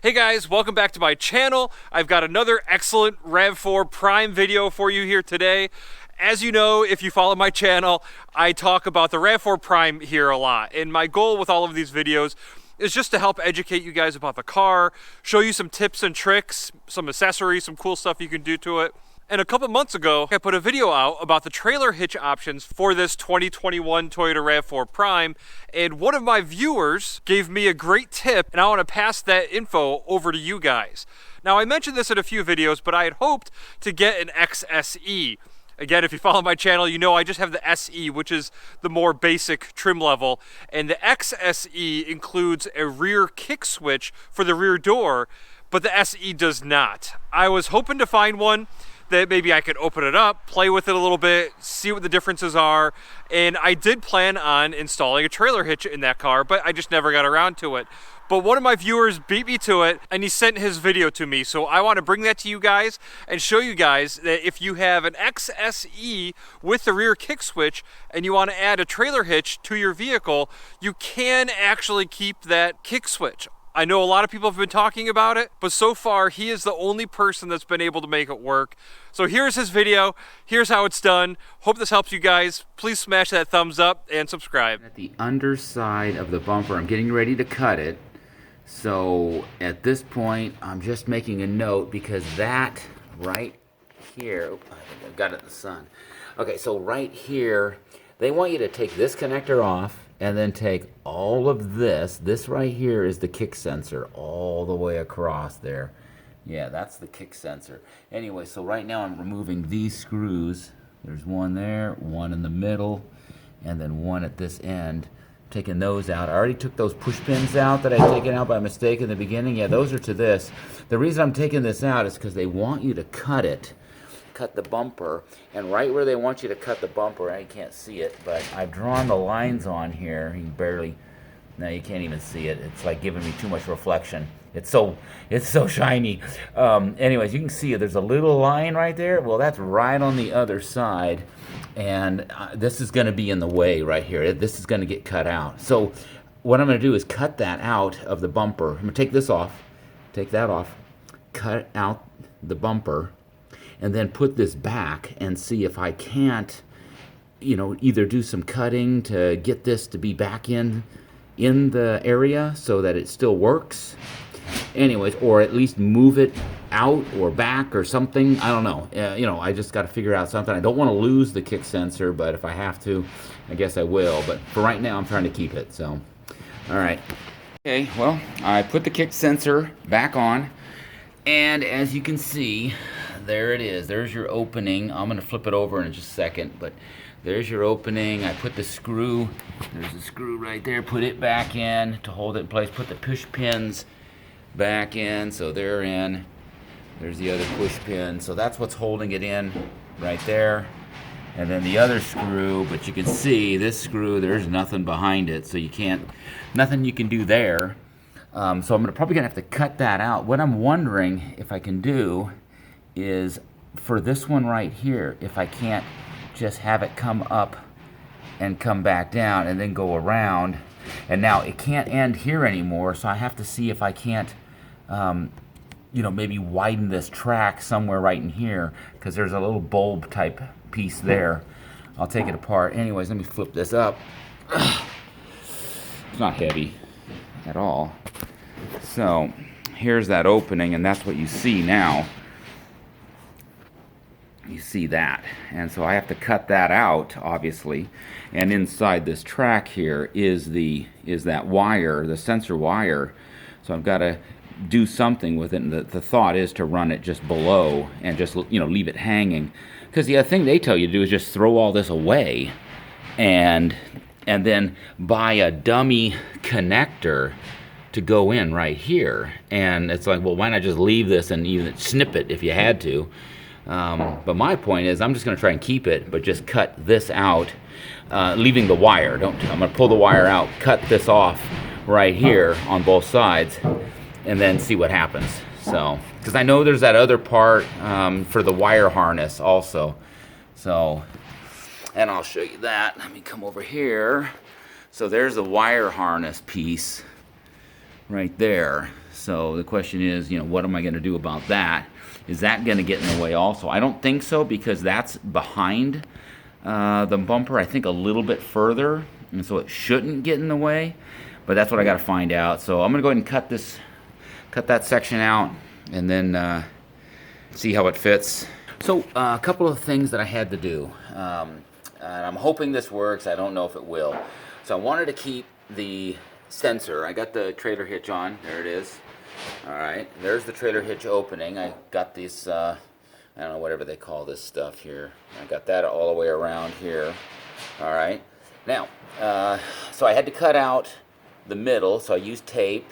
Hey guys, welcome back to my channel. I've got another excellent Rav4 Prime video for you here today. As you know, if you follow my channel, I talk about the Rav4 Prime here a lot. And my goal with all of these videos is just to help educate you guys about the car, show you some tips and tricks, some accessories, some cool stuff you can do to it. And a couple months ago, I put a video out about the trailer hitch options for this 2021 Toyota Rav4 Prime, and one of my viewers gave me a great tip, and I want to pass that info over to you guys. Now, I mentioned this in a few videos, but I had hoped to get an XSE. Again, if you follow my channel, you know I just have the SE, which is the more basic trim level, and the XSE includes a rear kick switch for the rear door, but the SE does not. I was hoping to find one that maybe I could open it up, play with it a little bit, see what the differences are. And I did plan on installing a trailer hitch in that car, but I just never got around to it. But one of my viewers beat me to it, and he sent his video to me. So I want to bring that to you guys and show you guys that if you have an XSE with the rear kick switch and you want to add a trailer hitch to your vehicle, you can actually keep that kick switch. I know a lot of people have been talking about it, but so far he is the only person that's been able to make it work. So here's his video, here's how it's done. Hope this helps you guys. Please smash that thumbs up and subscribe. At the underside of the bumper, I'm getting ready to cut it. So at this point, I'm just making a note because that right here, oh, I think I got it in the sun. Okay, so right here, they want you to take this connector off and then take all of this. This right here is the kick sensor all the way across there. Yeah, that's the kick sensor. Anyway, so right now I'm removing these screws. There's one there, one in the middle, and then one at this end. Taking those out. I already took those push pins out that I'd taken out by mistake in the beginning. Yeah, those are to this. The reason I'm taking this out is because they want you to cut it. Cut the bumper, and right where they want you to cut the bumper, I can't see it, but I've drawn the lines on here. You barely, no, you can't even see it. It's like giving me too much reflection. It's so shiny. Anyways, you can see it. There's a little line right there. Well, that's right on the other side, and this is going to be in the way right here. This is going to get cut out. So what I'm going to do is cut that out of the bumper. I'm going to take this off, take that off, cut out the bumper, and then put this back and see if I can't, either do some cutting to get this to be back in the area so that it still works. Anyways, or at least move it out or back or something. I don't know. I just got to figure out something. I don't want to lose the kick sensor, but if I have to, I guess I will. But for right now, I'm trying to keep it. So, all right. Okay, well, I put the kick sensor back on. And as you can see, there it is. There's your opening. I'm going to flip it over in just a second, but there's your opening. I put the screw. There's a screw right there. Put it back in to hold it in place. Put the push pins back in, so they're in. There's the other push pin. So that's what's holding it in right there. And then the other screw, but you can see this screw, there's nothing behind it, so nothing you can do there. So I'm probably going to have to cut that out. What I'm wondering if I can do is for this one right here, if I can't just have it come up and come back down and then go around. And now it can't end here anymore, so I have to see if I can't, maybe widen this track somewhere right in here, because there's a little bulb type piece there. I'll take it apart. Anyways, let me flip this up. It's not heavy at all. So here's that opening, and that's what you see now. You see that, and so I have to cut that out, obviously. And inside this track here is that wire, the sensor wire. So I've got to do something with it. And the thought is to run it just below and just leave it hanging, because the other thing they tell you to do is just throw all this away, and then buy a dummy connector to go in right here. And it's like, well, why not just leave this and even snip it if you had to? But my point is, I'm just going to try and keep it, but just cut this out, leaving the wire. I'm going to pull the wire out, cut this off right here on both sides, and then see what happens. So, because I know there's that other part for the wire harness also. So, and I'll show you that. Let me come over here. So there's the wire harness piece right there. So the question is, you know, what am I going to do about that? Is that going to get in the way also? I don't think so, because that's behind the bumper, I think a little bit further, and so it shouldn't get in the way, but that's what I got to find out. So I'm going to go ahead and cut that section out, and then see how it fits. So a couple of things that I had to do, and I'm hoping this works. I don't know if it will. So I wanted to keep the sensor. I got the trailer hitch on. There it is. All right, there's the trailer hitch opening. I got these, I don't know, whatever they call this stuff here. I got that all the way around here. All right. Now, so I had to cut out the middle, so I used tape,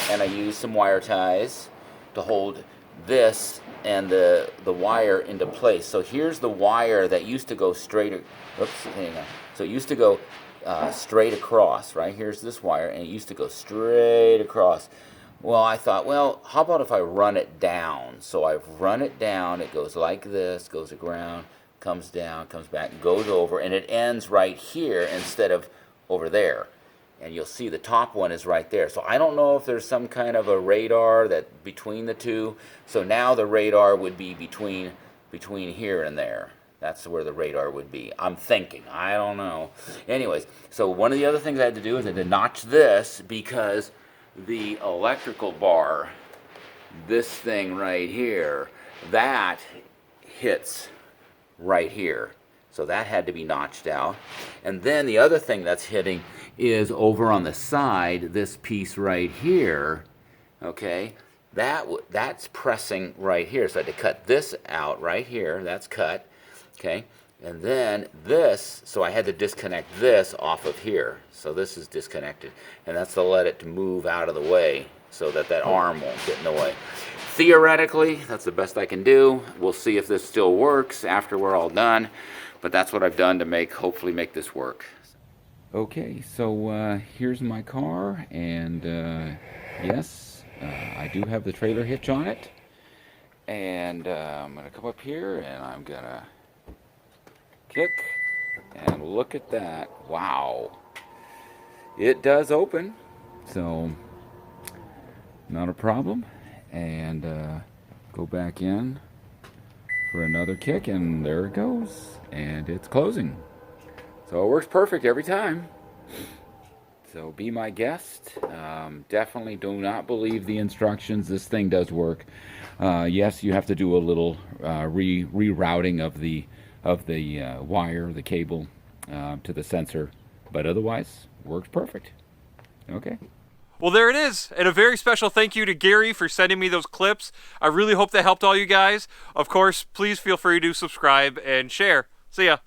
and I used some wire ties to hold this and the wire into place. So here's the wire that used to go straight, oops, hang on. So it used to go straight across, right? Here's this wire, and it used to go straight across. Well, I thought, well, how about if I run it down? So I've run it down. It goes like this, goes around, comes down, comes back, goes over, and it ends right here instead of over there. And you'll see the top one is right there. So I don't know if there's some kind of a radar that between the two. So now the radar would be between here and there. That's where the radar would be. I'm thinking. I don't know. Anyways, so one of the other things I had to do is I had to notch this, because the electrical bar, this thing right here, that hits right here. So that had to be notched out. And then the other thing that's hitting is over on the side, this piece right here, okay? That's pressing right here. So I had to cut this out right here. That's cut, okay? And then this, so I had to disconnect this off of here. So this is disconnected. And that's to let it move out of the way so that that arm won't get in the way. Theoretically, that's the best I can do. We'll see if this still works after we're all done. But that's what I've done to hopefully make this work. Okay, so here's my car, and yes, I do have the trailer hitch on it. And I'm gonna come up here, and I'm gonna kick, and look at that. Wow, it does open, so not a problem. And go back in for another kick, and there it goes, and it's closing. So it works perfect every time. So be my guest. Definitely do not believe the instructions. This thing does work. Yes, you have to do a little rerouting of the wire, the cable, to the sensor, but otherwise works perfect. Okay. Well, there it is. And a very special thank you to Gary for sending me those clips. I really hope that helped all you guys. Of course, please feel free to subscribe and share. See ya.